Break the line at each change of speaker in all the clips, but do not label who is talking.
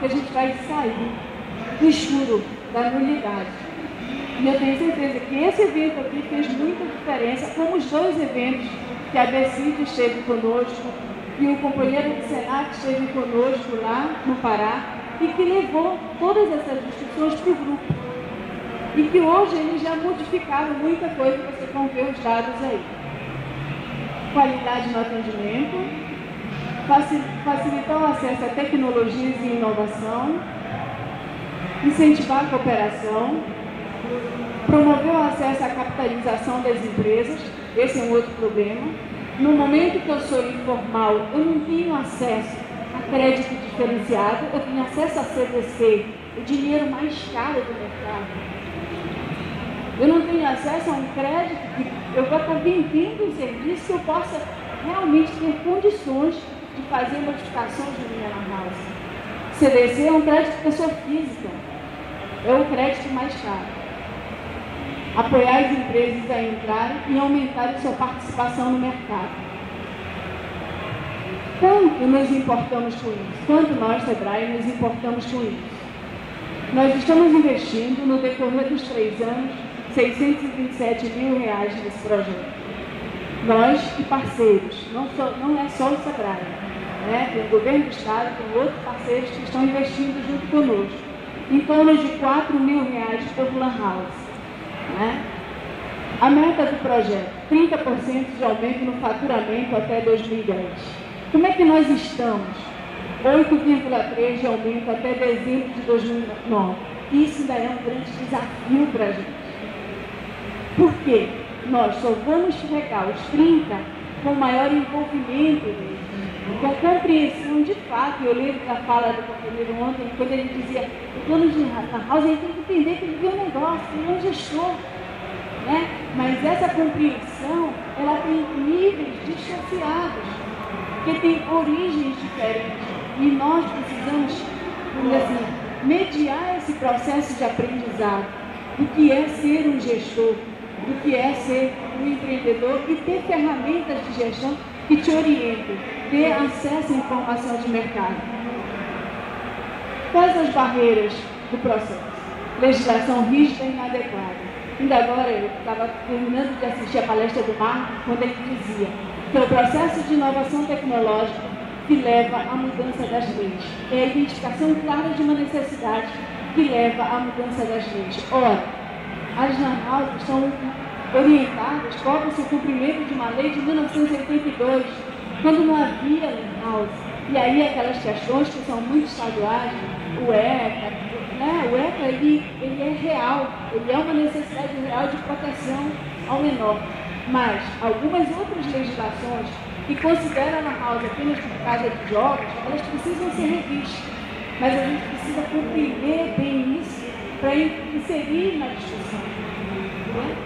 que a gente vai sair do escuro, da nulidade. E eu tenho certeza que esse evento aqui fez muita diferença, como os dois eventos que a BCID esteve conosco e o companheiro do Senac esteve conosco lá no Pará e que levou todas essas discussões para o grupo. E que hoje eles já modificaram muita coisa, vocês vão ver os dados aí. Qualidade no atendimento, facilitar o acesso a tecnologias e inovação, incentivar a cooperação, promover o acesso à capitalização das empresas, esse é um outro problema. No momento que eu sou informal, eu não tenho acesso a crédito diferenciado, eu tenho acesso a CDC, o dinheiro mais caro do mercado. Eu não tenho acesso a um crédito que eu vou estar vendendo um serviço que eu possa realmente ter condições de fazer modificações no minha house. CDC é um crédito de pessoa física, é o crédito mais caro. Apoiar as empresas a entrarem e aumentar a sua participação no mercado. Quanto nos importamos com isso? Quanto nós, Sebrae, nos importamos com isso? Nós estamos investindo, no decorrer dos 3 anos, R$627 mil nesse projeto. Nós e parceiros, não é só o Sebrae, né? Tem o governo do Estado, tem outros parceiros que estão investindo junto conosco, em torno de R$4 mil por Lan House. Né? A meta do projeto, 30% de aumento no faturamento até 2010. Como é que nós estamos? 8,3% de aumento até dezembro de 2009. Isso ainda é um grande desafio para a gente. Por quê? Nós só vamos chegar aos 30% com maior envolvimento deles, com compreensão de fato. Eu lembro da fala do companheiro ontem, quando ele dizia, o dono de Lan House, ele tem que entender que ele vê um negócio, ele é um gestor. Né? Mas essa compreensão, ela tem níveis dissociados, porque tem origens diferentes. E nós precisamos, vamos dizer assim, mediar esse processo de aprendizado do que é ser um gestor, do que é ser um empreendedor e ter ferramentas de gestão que te orientem, ter acesso à informação de mercado. Quais as barreiras do processo? Legislação rígida e inadequada. Ainda agora eu estava terminando de assistir a palestra do Marco, quando ele dizia que é o processo de inovação tecnológica que leva à mudança das leis. É a identificação clara de uma necessidade que leva à mudança das leis. Ora, as Lan Houses são orientadas, cobram-se o cumprimento de uma lei de 1982, quando não havia Lan House. E aí aquelas questões que são muito estaduais, o ECA, né? O ECA ele é real, ele é uma necessidade real de proteção ao menor. Mas algumas outras legislações que consideram a Lan House apenas como casa de jogos, elas precisam ser revistas. Mas a gente precisa compreender bem isso para inserir na discussão. Né?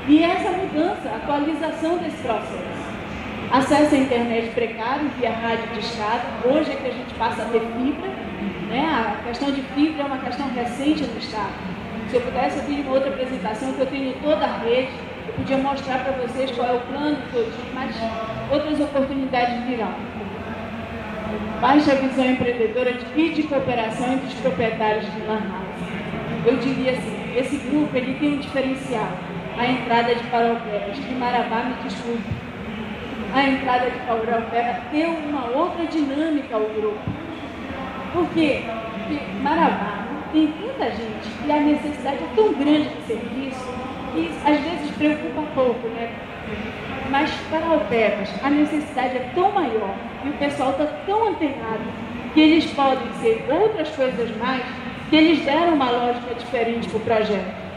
E essa mudança, a atualização desse processo. Acesso à internet precário via rádio de escada. Hoje é que a gente passa a ter fibra. Né? A questão de fibra é uma questão recente no Estado. Se eu pudesse, eu teria uma outra apresentação que eu tenho toda a rede. Eu podia mostrar para vocês qual é o plano todinho, mas outras oportunidades virão. Baixa visão empreendedora e de cooperação entre os proprietários de Lan House. Eu diria assim, esse grupo ele tem um diferencial. A entrada de Paraupebas, de Marabá, me desculpe. A entrada de Paraupebas deu uma outra dinâmica ao grupo. Por quê? Porque Marabá tem tanta gente e a necessidade é tão grande de serviço que às vezes preocupa pouco, né? Mas Paraupebas, a necessidade é tão maior e o pessoal está tão antenado que eles podem ser outras coisas mais, que eles deram uma lógica diferente para o projeto.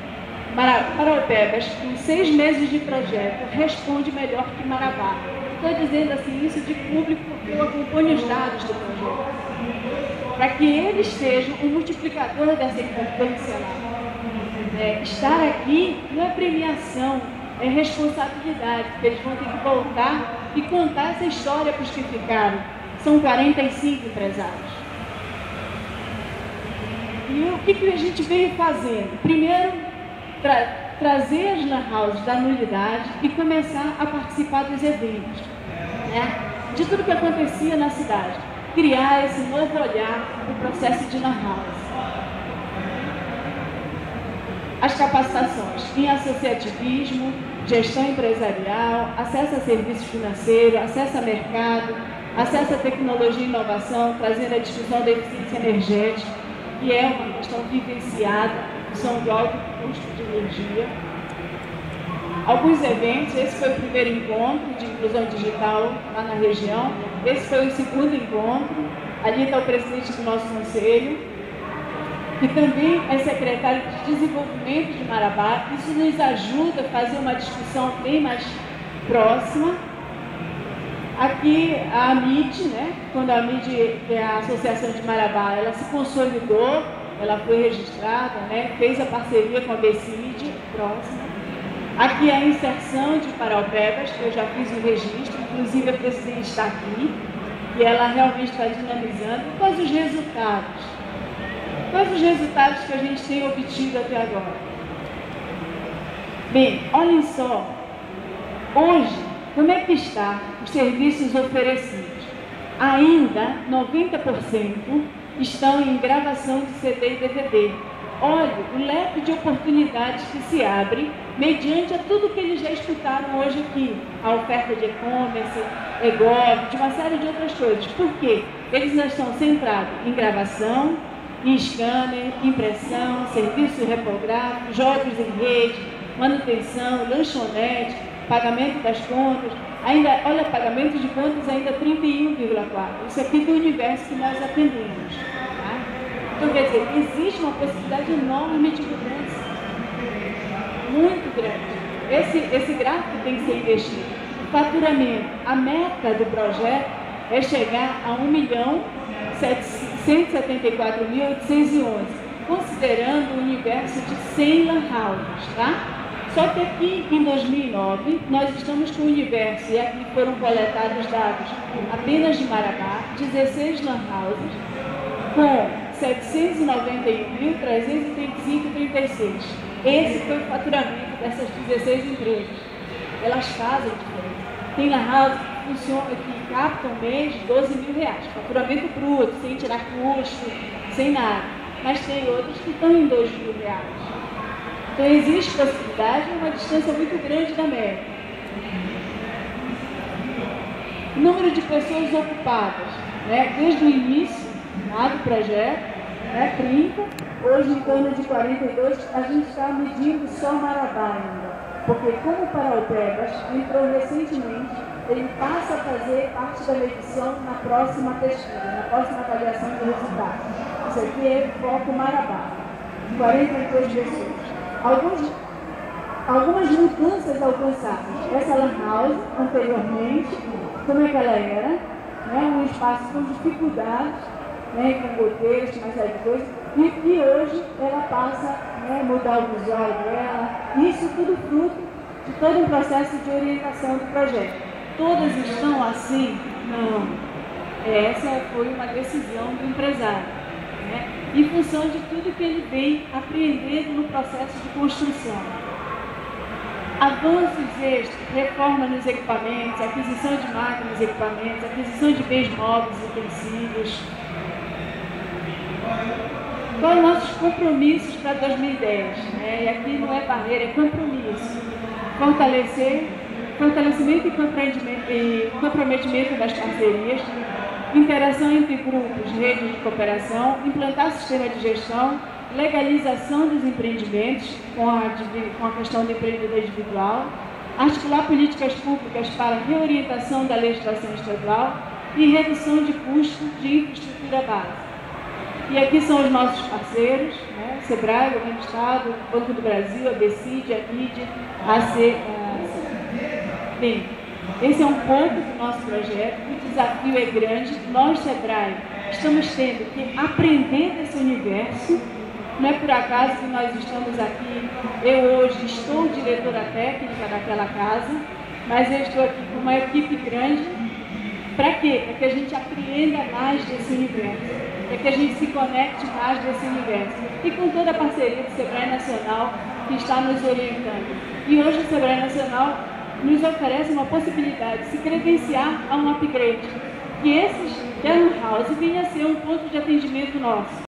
Paraupebas, em 6 meses de projeto, responde melhor que Marabá. Estou dizendo assim isso de público porque eu acompanho os dados do projeto. Para que eles sejam o multiplicador dessa importância lá. Estar aqui não é premiação, é responsabilidade, porque eles vão ter que voltar e contar essa história para os que ficaram. São 45 empresários. E o que a gente veio fazendo? Primeiro, trazer as Lan Houses da nulidade e começar a participar dos eventos, né? De tudo que acontecia na cidade. criar esse novo olhar para o processo de lan house. As capacitações em associativismo, gestão empresarial, acesso a serviços financeiros, acesso a mercado, acesso à tecnologia e inovação, trazendo a discussão da eficiência energética, que é uma questão vivenciada, função de alto custo de energia. Alguns eventos, esse foi o primeiro encontro de inclusão digital lá na região, esse foi o segundo encontro, ali está o presidente do nosso conselho, que também é secretário de Desenvolvimento de Marabá. Isso nos ajuda a fazer uma discussão bem mais próxima. Aqui a AMID, né? Quando a AMID, que é a Associação de Marabá, ela se consolidou, ela foi registrada, né? Fez a parceria com a BCID, próxima. Aqui a inserção de Paraupebas, que eu já fiz o registro, inclusive a presidente está aqui, e ela realmente está dinamizando. E quais os resultados? Quais os resultados que a gente tem obtido até agora? Bem, olhem só, hoje, como é que está os serviços oferecidos? Ainda 90% estão em gravação de CD e DVD. Olha o leque de oportunidades que se abre mediante a tudo que eles já escutaram hoje aqui. A oferta de e-commerce, e-gov, de uma série de outras coisas. Por quê? Eles já estão centrados em gravação, em scanner, impressão, serviço repográfico, jogos em rede, manutenção, lanchonete, pagamento das contas, ainda, olha, pagamento de contas ainda 31,4. Isso aqui do universo que nós atendemos. Tá? Então, quer dizer, existe uma possibilidade enorme de mudança, muito grande. Esse gráfico tem que ser investido. O faturamento, a meta do projeto é chegar a 1.174.811, considerando o universo de 100 lan houses, tá? Só que aqui em 2009, nós estamos com o universo, e aqui foram coletados dados apenas de Marabá, 16 lan houses, com 791.335,36. Esse foi o faturamento dessas 16 empresas. Elas fazem diferença. Tem lan house que funciona, que captam mês de R$12.000, faturamento bruto, sem tirar custo, sem nada. Mas tem outros que estão em R$2.000. Então existe possibilidade de uma distância muito grande da média. O número de pessoas ocupadas, né, desde o início lá do projeto, né, 30, hoje em torno de 42, a gente está medindo só Marabá ainda. Porque como o Paraupebas entrou recentemente, ele passa a fazer parte da medição na próxima pesquisa, na próxima avaliação de resultados. Isso aqui é foco Marabá, 42 pessoas. Algumas mudanças alcançadas. Essa lan house, anteriormente, como é que ela era? Né? Um espaço com dificuldades, né? Com goteiros, uma série de coisas, e hoje ela passa a mudar o visual dela. Isso tudo fruto de todo um processo de orientação do projeto. Todas estão assim? Não. Essa foi uma decisão do empresário, né? Em função de tudo que ele vem apreendendo no processo de construção. Avanços extras, reforma nos equipamentos, aquisição de máquinas e equipamentos, aquisição de bens móveis e utensílios. Quais os nossos compromissos para 2010? E aqui não é barreira, é compromisso. Fortalecimento e comprometimento das parcerias, interação entre grupos, redes de cooperação, implantar sistema de gestão, legalização dos empreendimentos com a questão do empreendedor individual, articular políticas públicas para reorientação da legislação estadual e redução de custos de infraestrutura básica. E aqui são os nossos parceiros, né? SEBRAE, Governo do Estado, Banco do Brasil, a BCID, a MID, a AC. Bem, esse é um pouco do nosso projeto. O desafio é grande. Nós, SEBRAE, estamos tendo que aprender desse universo. Não é por acaso que nós estamos aqui. Eu hoje estou diretora técnica daquela casa, mas eu estou aqui com uma equipe grande. Para quê? Para que a gente apreenda mais desse universo, para que a gente se conecte mais desse universo. E com toda a parceria do SEBRAE Nacional que está nos orientando. E hoje o SEBRAE Nacional nos oferece uma possibilidade de se credenciar a um upgrade. E esses que a Lan House vinha a ser um ponto de atendimento nosso.